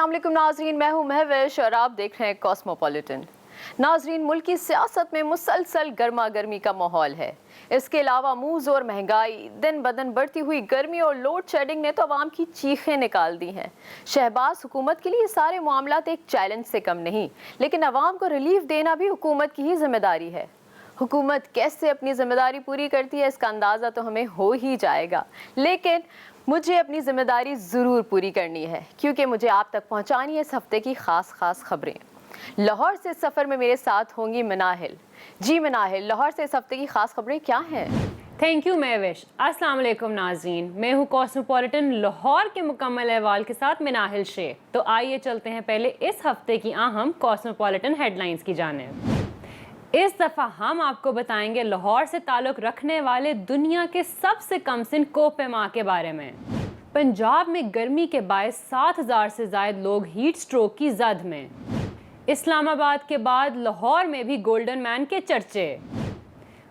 अस्सलाम वालेकुम नाजरीन, मैं हूँ महविश और आप देख रहे हैं कॉस्मोपॉलिटन। नाजरीन, मुल्क की सियासत में मुसलसल गर्मा गर्मी का माहौल है। इसके अलावा मुँह जोर महंगाई, दिन बदन बढ़ती हुई गर्मी और लोड शेडिंग ने तो अवाम की चीखें निकाल दी हैं। शहबाज हुकूमत के लिए ये सारे मामलात एक चैलेंज से कम नहीं, लेकिन अवाम को रिलीफ देना भी हुकूमत की ही जिम्मेदारी है। हुकूमत कैसे अपनी जिम्मेदारी पूरी करती है इसका अंदाज़ा तो हमें हो ही जाएगा, लेकिन मुझे अपनी जिम्मेदारी ज़रूर पूरी करनी है, क्योंकि मुझे आप तक पहुंचानी है इस हफ्ते की खास खबरें। लाहौर से इस सफ़र में मेरे साथ होंगी मनाहिल। जी मनाहिल, लाहौर से इस हफ्ते की खास खबरें क्या हैं? Thank you Mahwish. अस्सलाम वालेकुम नाज़रीन, मैं हूँ कॉस्मोपॉलिटन लाहौर के मुकम्मल अहवाल के साथ मनाहिल शेख। तो आइए चलते हैं पहले इस हफ्ते की अहम कॉस्मोपॉलिटन हेडलाइंस की जानिब। इस दफ़ा हम आपको बताएंगे लाहौर से ताल्लुक़ रखने वाले दुनिया के सबसे कम सिन कोह-ए-माह के बारे में। पंजाब में गर्मी के बायस 7,000 से ज़ायद लोग हीट स्ट्रोक की जद में। इस्लामाबाद के बाद लाहौर में भी गोल्डन मैन के चर्चे।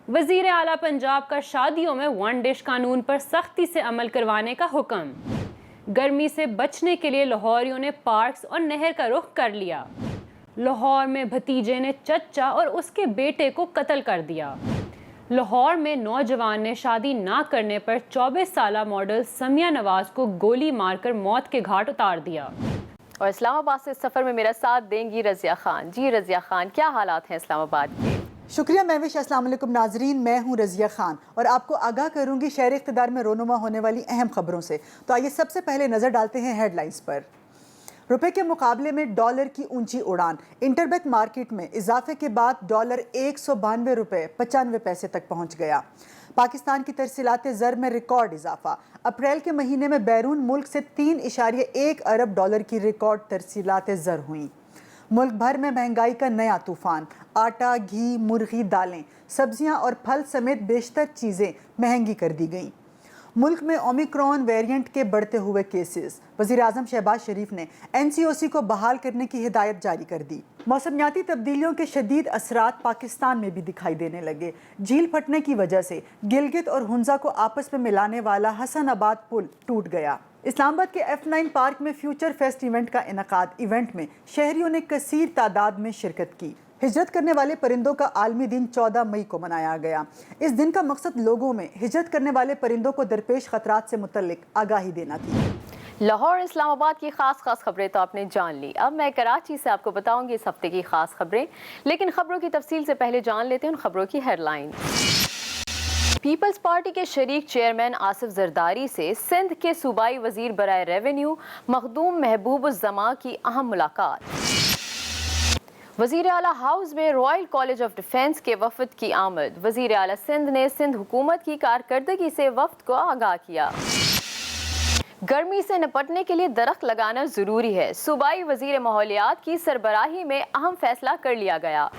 वज़ीर आला पंजाब का शादियों में वन डिश कानून पर सख्ती से अमल करवाने का हुक्म। गर्मी से बचने के लिए लाहौरियों ने पार्क्स और नहर का रुख कर लिया। लाहौर में भतीजे ने चचा और उसके बेटे को कत्ल कर दिया। लाहौर में नौजवान ने शादी ना करने पर 24 साला मॉडल समिया नवाज को गोली मारकर मौत के घाट उतार दिया। और इस्लामाबाद से इस सफ़र में मेरा साथ देंगी रज़िया खान। जी रज़िया खान, क्या हालात हैं इस्लामाबाद के? शुक्रिया महविश। अस्सलाम वालेकुम नाजरीन, मैं हूँ रज़िया खान और आपको आगाह करूँगी शहर इक़्तिदार में रोनुमा होने वाली अहम खबरों से। तो आइए सबसे पहले नज़र डालते हैं हेडलाइंस पर। रुपए के मुकाबले में डॉलर की ऊंची उड़ान। इंटरबैंक मार्केट में इजाफे के बाद डॉलर 192 रुपये 95 पैसे तक पहुंच गया। पाकिस्तान की तरसीलात ज़र में रिकॉर्ड इजाफा। अप्रैल के महीने में बैरून मुल्क से 3.1 अरब डॉलर की रिकॉर्ड तरसीलात ज़र हुई। मुल्क भर में महंगाई का नया तूफान। आटा, घी, मुर्गी, दालें, सब्जियां और फल समेत बेशतर चीज़ें महंगी कर दी गईं। मुल्क में ओमिक्रॉन वेरिएंट के बढ़ते हुए केसेस। वज़ीर आज़म शहबाज शरीफ ने NCOC को बहाल करने की हिदायत जारी कर दी। मौसमियाती तब्दीलियों के शदीद असरात पाकिस्तान में भी दिखाई देने लगे। झील फटने की वजह से गिलगित और हुंजा को आपस में मिलाने वाला हसनाबाद पुल टूट गया। इस्लामाबाद के F9 पार्क में फ्यूचर फेस्ट इवेंट का इनकाद। इवेंट में शहरियों ने कसीर तादाद में शिरकत की। हिजरत करने वाले परिंदों का आलमी दिन 14 मई को मनाया गया। इस दिन का मकसद लोगों में हिजरत करने वाले परिंदों को दरपेश खतरात से मुतल्लिक आगाही देना थी। लाहौर इस्लामाबाद की खास खबरें तो आपने जान ली। अब मैं कराची से आपको बताऊंगी इस हफ्ते की खास खबरें, लेकिन खबरों की तफसील से पहले जान लेते हैं उन खबरों की हेडलाइन। पीपल्स पार्टी के शरीक चेयरमैन आसिफ जरदारी से सिंध के सूबाई वजीर बराए रेवेन्यू मखदूम महबूब-उज़-ज़मा की अहम मुलाकात। वज़ीर आला हाउस में रॉयल कॉलेज ऑफ डिफेंस के वफद की आमद। वज़ीर आला सिंध ने सिंध हुकूमत की कारकर्दगी से वफद को आगाह किया। गर्मी से निपटने के लिए दरख्त लगाना जरूरी है। सूबाई वज़ीर माहौलियात की सरबराही में अहम फैसला कर लिया गया।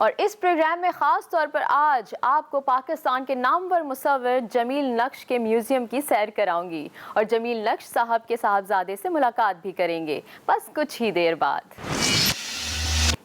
और इस प्रोग्राम में खास तौर पर आज आपको पाकिस्तान के नामवर मुसव्विर जमील नक्श के म्यूजियम की सैर कराऊंगी और जमील नक्श साहब के साहबजादे से मुलाकात भी करेंगे, बस कुछ ही देर बाद।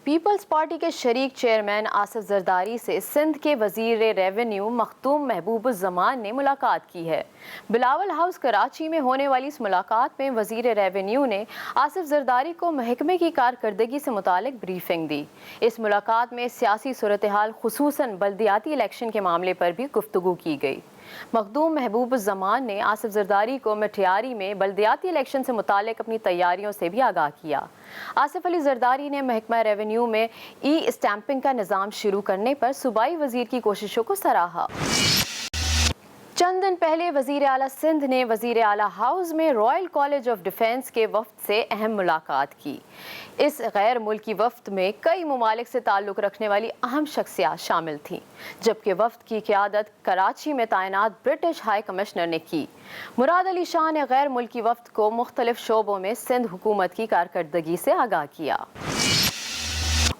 पीपल्स पार्टी के शरीक चेयरमैन आसिफ जरदारी से सिंध के वजीर रेवेन्यू मखदूम महबूब-उज़-ज़मा ने मुलाकात की है। बिलावल हाउस कराची में होने वाली इस मुलाकात में वजीर रेवेन्यू ने आसिफ जरदारी को महकमे की कारकर्दगी से मुतालिक ब्रीफिंग दी। इस मुलाकात में सियासी सूरत हाल खुसूसन बल्दियाती इलेक्शन के मामले पर भी गुफ्तगू की गई। मखदूम महबूब-उज़्ज़मा ने आसिफ जरदारी को मटियारी में बल्दियाती इलेक्शन से मुतालिक अपनी तैयारियों से भी आगाह किया। आसिफ अली जरदारी ने महकमा रेवेन्यू में स्टैंपिंग का निज़ाम शुरू करने पर सूबाई वजीर की कोशिशों को सराहा। चंद दिन पहले वज़ीर आला सिंध ने वज़ीर आला हाउस में रॉयल कॉलेज ऑफ डिफेंस के वफ्द से अहम मुलाकात की। इस गैर मुल्की वफ्द में कई ममालिक से ताल्लुक़ रखने वाली अहम शख्सियात शामिल थीं, जबकि वफ्द की क़यादत कराची में तैनात ब्रिटिश हाई कमिश्नर ने की। मुराद अली शाह ने गैर मुल्की वफ्द को मुख्तलिफ शोबों में सिंध हुकूमत की कारकर्दगी से आगाह किया।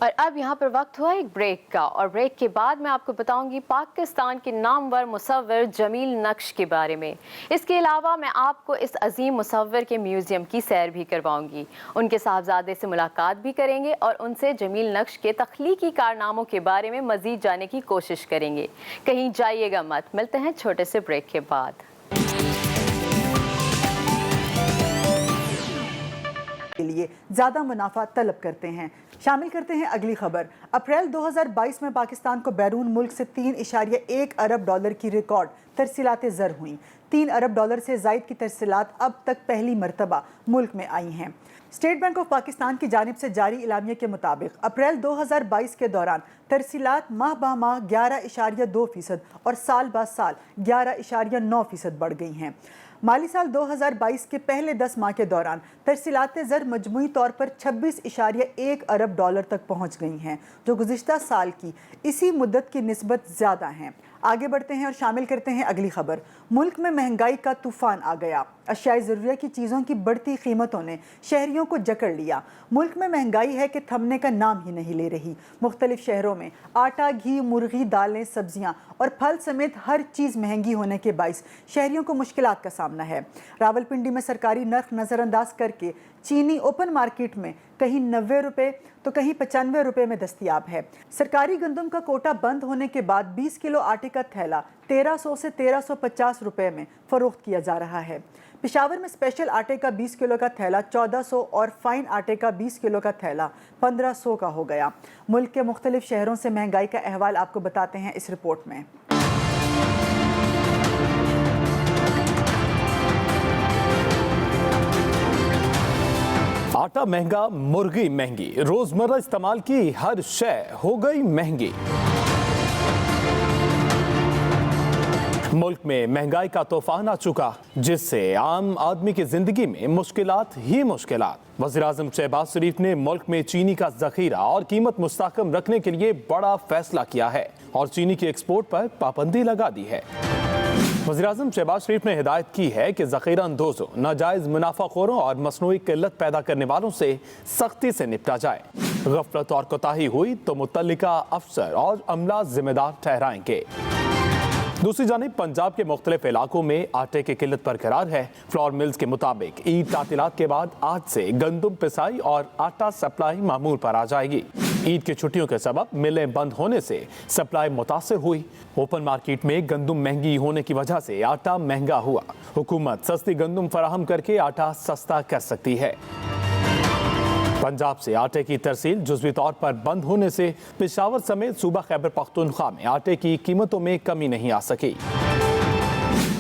और अब यहाँ पर वक्त हुआ एक ब्रेक का, और ब्रेक के बाद मैं आपको बताऊंगी पाकिस्तान के नामवर मुसव्विर जमील नक्श के बारे में। इसके अलावा मैं आपको इस अजीम मुसव्विर के म्यूज़ियम की सैर भी करवाऊंगी, उनके साहबजादे से मुलाकात भी करेंगे और उनसे जमील नक्श के तख्लीकी कारनामों के बारे में मज़ीद जानने की कोशिश करेंगे। कहीं जाइएगा मत, मिलते हैं छोटे से ब्रेक के बाद। के लिए ज़्यादा मुनाफा तलब करते हैं। शामिल करते हैं अगली खबर। अप्रैल 2022 में पाकिस्तान को बैरून मुल्क से 3.1 अरब डॉलर की रिकॉर्ड तरसीलात ज़र हुई। 3 अरब डॉलर से ज़ायद की तरसीलात अब तक पहली मरतबा मुल्क में आई हैं। स्टेट बैंक ऑफ पाकिस्तान की जानिब से जारी इलामिया के मुताबिक अप्रैल 2022 के दौरान तरसीलात माह बा माह 11.2% और साल बा साल 11.9% बढ़ गई हैं। माली साल 2022 के पहले 10 माह के दौरान तरसीलात ज़र मजमूई तौर पर 26.1 अरब डॉलर तक पहुँच गई हैं, जो गुज़िश्ता साल की इसी मुद्दत की निस्बत ज़्यादा हैं। आगे बढ़ते हैं और शामिल करते हैं अगली खबर। मुल्क में महंगाई का तूफान आ गया। अशियाए ज़रूरिया की चीज़ों की बढ़ती कीमतों ने शहरियों को जकड़ लिया। मुल्क में महंगाई है कि थमने का नाम ही नहीं ले रही। मुख्तलिफ शहरों में आटा, घी, मुर्गी, दालें, सब्जियां और फल समेत हर चीज़ महंगी होने के बाइस शहरियों को मुश्किलात का सामना है। रावलपिंडी में सरकारी नर्ख नज़रअंदाज करके चीनी ओपन मार्केट में कहीं 90 रुपये तो कहीं 95 रुपये में दस्तयाब है। सरकारी गंदम का कोटा बंद होने के बाद 20 किलो आटे का थैला 1300 से 1350 रुपये में फ़रोख्त किया जा रहा है। पेशावर में स्पेशल आटे का 20 किलो का थैला 1400 और फाइन आटे का 20 किलो का थैला 1500 का हो गया। मुल्क के मुख्तलिफ शहरों से महंगाई का अहवाल आपको बताते हैं इस रिपोर्ट में। आटा महंगा, मुर्गी महंगी, रोजमर्रा इस्तेमाल की हर शय हो गई महंगी। मुल्क में महंगाई का तूफान आ चुका, जिससे आम आदमी की जिंदगी में मुश्किलात ही मुश्किलात। वज़ीर-ए-आज़म शहबाज शरीफ ने मुल्क में चीनी का जखीरा और कीमत मुस्तहकम रखने के लिए बड़ा फैसला किया है और चीनी के एक्सपोर्ट पर पाबंदी लगा दी है। वज़ीर-ए-आज़म शहबाज शरीफ ने हिदायत की है कि ज़ख़ीरा अंदोज़ों, नाजायज़ मुनाफाखोरों और मसनूई किल्लत पैदा करने वालों से सख्ती से निपटा जाए। गफलत और कोताही हुई तो मुतल्लिका अफसर और अमला जिम्मेदार ठहराएंगे। दूसरी जानिब पंजाब के मुख्तलिफ इलाकों में आटे की किल्लत बरकरार है। फ्लोर मिल्स के मुताबिक ईद तातीलात के बाद आज से गंदम पिसाई और आटा सप्लाई मामूल पर आ जाएगी। ईद की छुट्टियों के सबब मिलें बंद होने से सप्लाई मुतासिर हुई। ओपन मार्केट में गंदम महंगी होने की वजह से आटा महंगा हुआ। हुकूमत सस्ती गंदम फराहम करके आटा सस्ता कर सकती है। पंजाब से आटे की तरसील जुज़वी तौर पर बंद होने से पेशावर समेत सूबा खैबर पख्तूनख्वा में आटे की कीमतों में कमी नहीं आ सकी।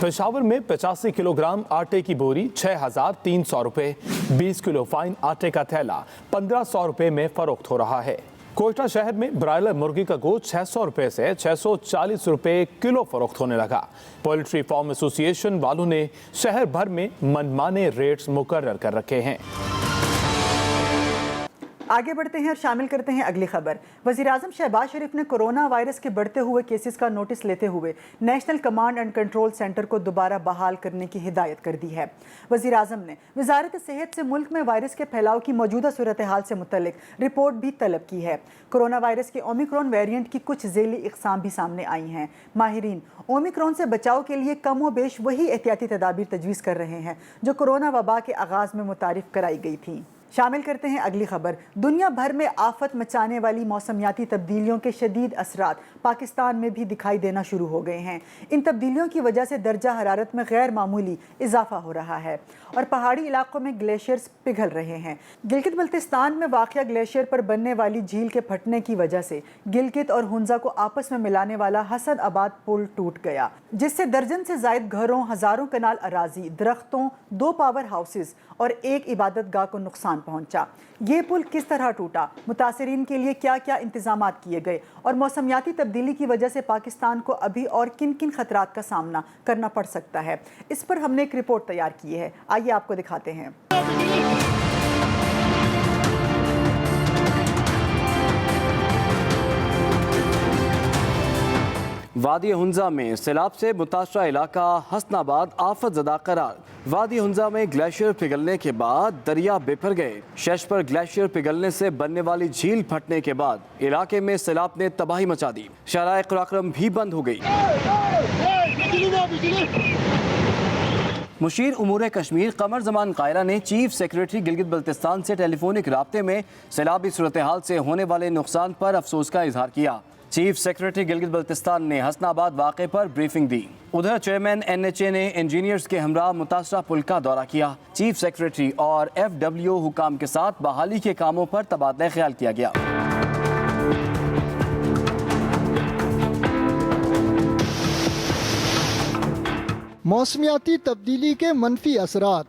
पेशावर में 85 किलोग्राम आटे की बोरी 6,300 रुपये, 20 किलो फाइन आटे का थैला 1,500 रुपये में फरोख्त हो रहा है। कोयटा शहर में ब्रायलर मुर्गी का गोश्त 600 रुपये से 640 रुपये किलो फरोख्त होने लगा। पोल्ट्री फार्म एसोसिएशन वालों ने शहर भर में मनमाने रेट्स मुकर्रर कर रखे हैं। आगे बढ़ते हैं और शामिल करते हैं अगली खबर। वज़ीर-ए-आज़म शहबाज शरीफ ने कोरोना वायरस के बढ़ते हुए केसेस का नोटिस लेते हुए national command and control centre को दोबारा बहाल करने की हिदायत कर दी है। वज़ीर-ए-आज़म ने वज़ारत सेहत से मुल्क में वायरस के फैलाव की मौजूदा सूरत हाल से मुतल्लिक रिपोर्ट भी तलब की है। कोरोना वायरस के ओमिक्रॉन वेरिएंट की कुछ ज़ेली इक़साम भी सामने आई हैं। माहिरीन ओमिक्रॉन से बचाव के लिए कम व बेश वही एहतियाती तदाबीर तजवीज़ कर रहे हैं जो कोरोना वबा के आगाज़ में मुतारिफ कराई गई थी। शामिल करते हैं अगली खबर। दुनिया भर में आफत मचाने वाली मौसमियाती तब्दीलियों के शदीद असरात पाकिस्तान में भी दिखाई देना शुरू हो गए हैं। इन तब्दीलियों की वजह से दर्जा हरारत में गैर मामूली इजाफा हो रहा है और पहाड़ी इलाकों में ग्लेशियर्स पिघल रहे हैं। गिलगित बल्तिस्तान में वाक़या ग्लेशियर पर बनने वाली झील के फटने की वजह से गिलगित और हुंजा को आपस में मिलाने वाला हसन आबाद पुल टूट गया, जिससे दर्जन से जायद घरों, हज़ारों कनाल अराजी, दरख्तों, 2 पावर हाउसेस और 1 इबादत गाह को नुकसान पहुंचा। ये पुल किस तरह टूटा, मुतासिरीन के लिए क्या क्या इंतजामात किए गए और मौसमियाती तब्दीली की वजह से पाकिस्तान को अभी और किन किन खतरात का सामना करना पड़ सकता है, इस पर हमने एक रिपोर्ट तैयार की है। आइए आपको दिखाते हैं। वादी हुंजा में सैलाब से मुतासरा इलाका हसनाबाद आफत ज़दा करार। वादी हुंजा में ग्लेशियर पिघलने के बाद दरिया बिफर गए। शश पर ग्लेशियर पिघलने से बनने वाली झील फटने के बाद इलाके में सैलाब ने तबाही मचा दी। शाराए क़ुराक़रम भी बंद हो गई। मुशीर उमूर कश्मीर कमर जमान कायरा ने चीफ सेक्रेटरी गिलगित बल्तिस्तान से टेलीफोनिक राब्ते में सैलाबी सूरत हाल से होने वाले नुकसान पर अफसोस का इजहार किया। चीफ सेक्रेटरी गिलगित बल्तिस्तान ने हसनाबाद वाक़े पर ब्रीफिंग दी। उधर चेयरमैन NHA ने इंजीनियर्स के हमरा मुतासरा पुल का दौरा किया। चीफ सेक्रेटरी और FWO हुकाम के साथ बहाली के कामों पर तबादला ख्याल किया गया। मौसमियाती तब्दीली के मनफी असरात।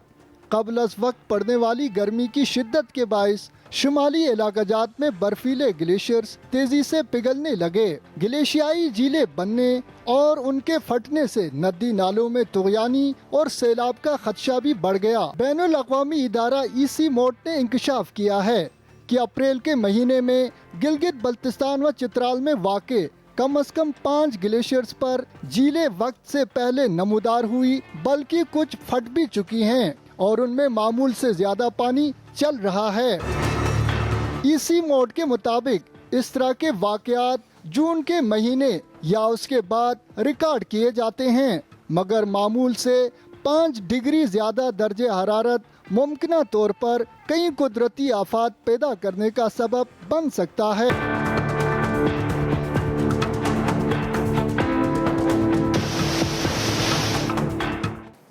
कबल अज़ वक्त पड़ने वाली गर्मी की शिद्दत के बाइस शुमाली इलाकाजात में बर्फीले ग्लेशियर्स तेजी से पिघलने लगे। ग्लेशियाई झीलें बनने और उनके फटने से नदी नालों में तुग़यानी और सैलाब का खदशा भी बढ़ गया। बैनुल अक़वामी इदारा EC मोड ने इंकशाफ किया है कि अप्रैल के महीने में गिलगित बल्तिस्तान व चित्राल में वाक़े कम अज कम 5 ग्लेशियर्स पर झीलें वक्त से पहले नमूदार हुई, बल्कि कुछ फट भी चुकी हैं और उनमें मामूल से ज्यादा पानी चल रहा है। EC मोड के मुताबिक इस तरह के वाक़यात जून के महीने या उसके बाद रिकॉर्ड किए जाते हैं, मगर मामूल से 5 डिग्री ज्यादा दर्जे हरारत मुमकिना तौर पर कई कुदरती आफात पैदा करने का सबब बन सकता है।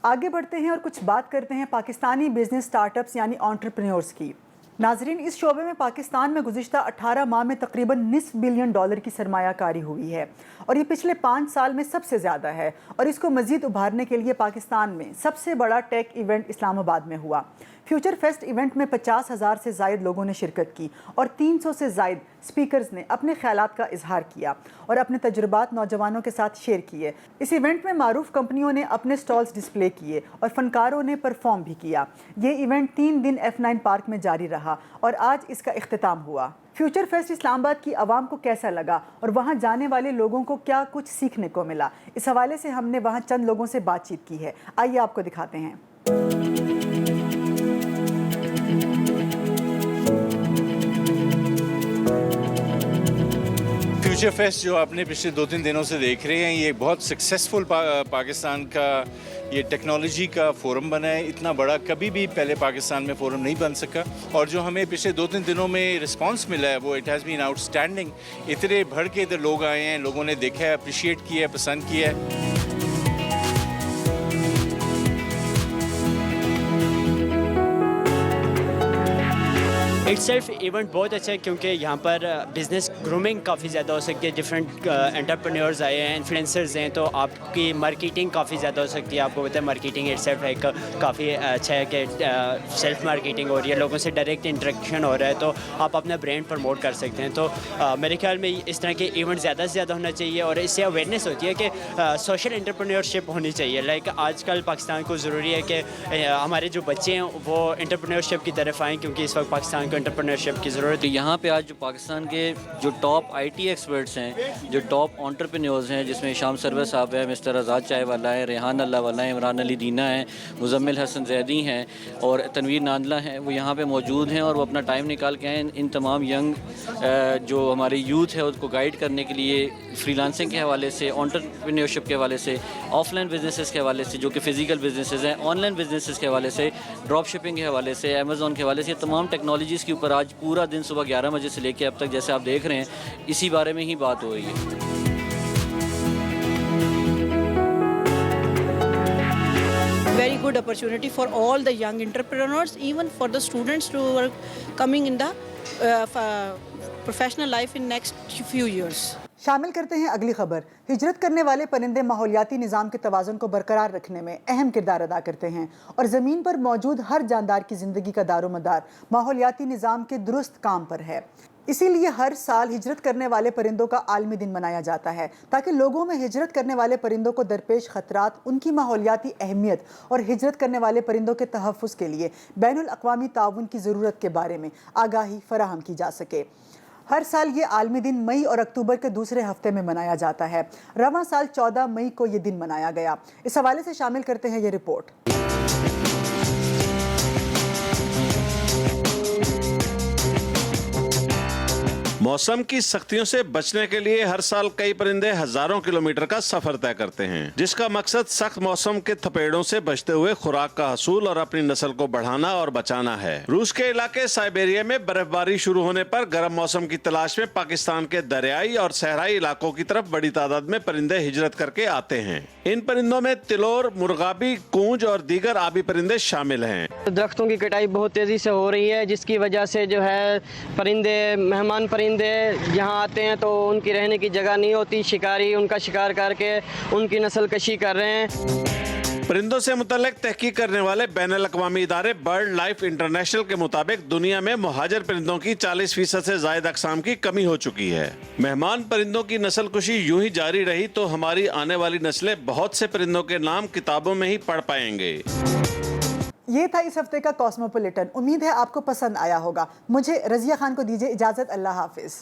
आगे बढ़ते हैं और कुछ बात करते हैं पाकिस्तानी बिजनेस स्टार्टअप्स यानी एंटरप्रेन्योर्स की। नाजरीन, इस शोबे में पाकिस्तान में गुज़िश्ता 18 माह में तकरीबन $9 बिलियन की सरमायाकारी हुई है और ये पिछले 5 साल में सबसे ज़्यादा है। और इसको मज़ीद उभारने के लिए पाकिस्तान में सबसे बड़ा टेक इवेंट इस्लामाबाद में हुआ। फ्यूचर फेस्ट इवेंट में 50,000 से ज़ायद लोगों ने शिरकत की और 300 से ज़ायद स्पीकर्स ने अपने ख्यालात का इजहार किया और अपने तजुर्बात नौजवानों के साथ शेयर किए। इस इवेंट में मारूफ कंपनियों ने अपने स्टॉल्स डिस्प्ले किए और फनकारों ने परफॉर्म भी किया। ये इवेंट 3 दिन F9 पार्क में जारी रहा और आज इसका इख्तिताम हुआ। फ्यूचर फेस्ट इस्लामाबाद की आवाम को कैसा लगा और वहाँ जाने वाले लोगों को क्या कुछ सीखने को मिला, इस हवाले से हमने वहाँ चंद लोगों से बातचीत की है। आइए आपको दिखाते हैं। फ्यूचर फेस्ट जो आपने पिछले 2-3 दिनों से देख रहे हैं, ये बहुत सक्सेसफुल पाकिस्तान का ये टेक्नोलॉजी का फोरम बना है। इतना बड़ा कभी भी पहले पाकिस्तान में फोरम नहीं बन सका और जो हमें पिछले 2-3 दिनों में रिस्पांस मिला है वो इट हैज़ बीन आउटस्टैंडिंग। इतने भर के इधर लोग आए हैं, लोगों ने देखा है, अप्रिशिएट किया है, पसंद किया है। इट्सेल्फ इवेंट बहुत अच्छा है क्योंकि यहाँ पर बिज़नेस ग्रूमिंग काफ़ी ज़्यादा हो सकती है। डिफरेंट एंटरप्रेन्योर्स आए हैं, इन्फ्लुएंसर्स हैं, तो आपकी मार्केटिंग काफ़ी ज़्यादा हो सकती है। आपको पता है मार्केटिंग इट्सेल्फ एक काफ़ी अच्छा है कि सेल्फ मार्केटिंग हो रही है, लोगों से डायरेक्ट इंटरेक्शन हो रहा है, तो आप अपना ब्रांड प्रमोट कर सकते हैं। तो मेरे ख्याल में इस तरह के इवेंट ज़्यादा से ज़्यादा होना चाहिए और इससे अवेयरनेस होती है कि सोशल एंटरप्रेन्योरशिप होनी चाहिए। लाइक आजकल पाकिस्तान को ज़रूरी है कि हमारे जो बच्चे हैं वो एंटरप्रेन्योरशिप की तरफ आएँ, क्योंकि इस वक्त पाकिस्तान को एंटरप्रेन्योरशिप की ज़रूरत है। यहाँ पे आज जो पाकिस्तान के जो टॉप IT एक्सपर्ट्स हैं, जो टॉप एंटरप्रेन्योर्स हैं, जिसमें शाम सरवर साहब है, मिस्टर आज़ाद चाय वाला है, रेहान अल्लाह वाला है, इमरान अली दीना है, मुजम्मिल हसन जैदी हैं और तनवीर नांदला हैं, वो यहाँ पे मौजूद हैं और वो अपना टाइम निकाल के आए इन तमाम यंग जो हमारे यूथ है उसको गाइड करने के लिए, फ्रीलांसिंग के हवाले से, एंटरप्रेन्योरशिप के हवाले से, ऑफलाइन बिजनेसेस के हवाले से जो कि फ़िज़िकल बिजनेसेस हैं, ऑनलाइन बिजनेसेस के हवाले से, ड्रॉप शिपिंग के हवाले से, अमेज़ॉन के हवाले से, तमाम टेक्नोलॉजीज़ के ऊपर आज पूरा दिन सुबह 11 बजे से लेकर अब तक जैसे आप देख रहे हैं इसी बारे में ही बात हो रही है। Very good opportunity for all the young entrepreneurs, even for the students who are coming in the professional life in next few years. शामिल करते हैं अगली खबर। हिजरत करने वाले परिंदे माहौलियाती निज़ाम के तवाज़ुन को बरकरार रखने में अहम किरदार अदा करते हैं और ज़मीन पर मौजूद हर जानदार की ज़िंदगी का दारोमदार माहौलियाती निज़ाम के दुरुस्त काम पर है। इसीलिए हर साल हिजरत करने वाले परिंदों का आलमी दिन मनाया जाता है ताकि लोगों में हिजरत करने वाले परिंदों को दरपेश खतरात, उनकी माहौलियाती अहमियत और हिजरत करने वाले परिंदों के तहफ़्फ़ुज़ के लिए बैनुल अक़वामी ताउन की ज़रूरत के बारे में आगाही फराहम की जा सके। हर साल ये आलमी दिन मई और अक्टूबर के दूसरे हफ्ते में मनाया जाता है। रवां साल 14 मई को ये दिन मनाया गया। इस हवाले से शामिल करते हैं ये रिपोर्ट। मौसम की सख्तियों से बचने के लिए हर साल कई परिंदे हजारों किलोमीटर का सफर तय करते हैं, जिसका मकसद सख्त मौसम के थपेड़ों से बचते हुए खुराक का हसूल और अपनी नस्ल को बढ़ाना और बचाना है। रूस के इलाके साइबेरिया में बर्फबारी शुरू होने पर गर्म मौसम की तलाश में पाकिस्तान के दरियाई और सहराई इलाकों की तरफ बड़ी तादाद में परिंदे हिजरत करके आते हैं। इन परिंदों में तिलोर, मुर्गाबी, कूंज और दीगर आबी परिंदे शामिल हैं। दरख्तों की कटाई बहुत तेजी से हो रही है, जिसकी वजह से जो है परिंदे, मेहमान परिंदे यहाँ आते हैं तो उनकी रहने की जगह नहीं होती, शिकारी उनका शिकार करके उनकी नस्ल कशी कर रहे हैं। परिंदों से मुतल्लिक तहकीक करने वाले बैनुल अक़वामी इदारे बर्ड लाइफ इंटरनेशनल के मुताबिक दुनिया में मुहाजिर परिंदों की 40% से ज़ायद अक़साम की कमी हो चुकी है। मेहमान परिंदों की नस्ल कुशी यूं ही जारी रही तो हमारी आने वाली नस्लें बहुत से परिंदों के नाम किताबों में ही पढ़ पाएंगे। ये था इस हफ्ते का कॉस्मोपॉलिटन। उम्मीद है आपको पसंद आया होगा। मुझे रज़िया खान को दीजिए इजाज़त। अल्लाह हाफिज़।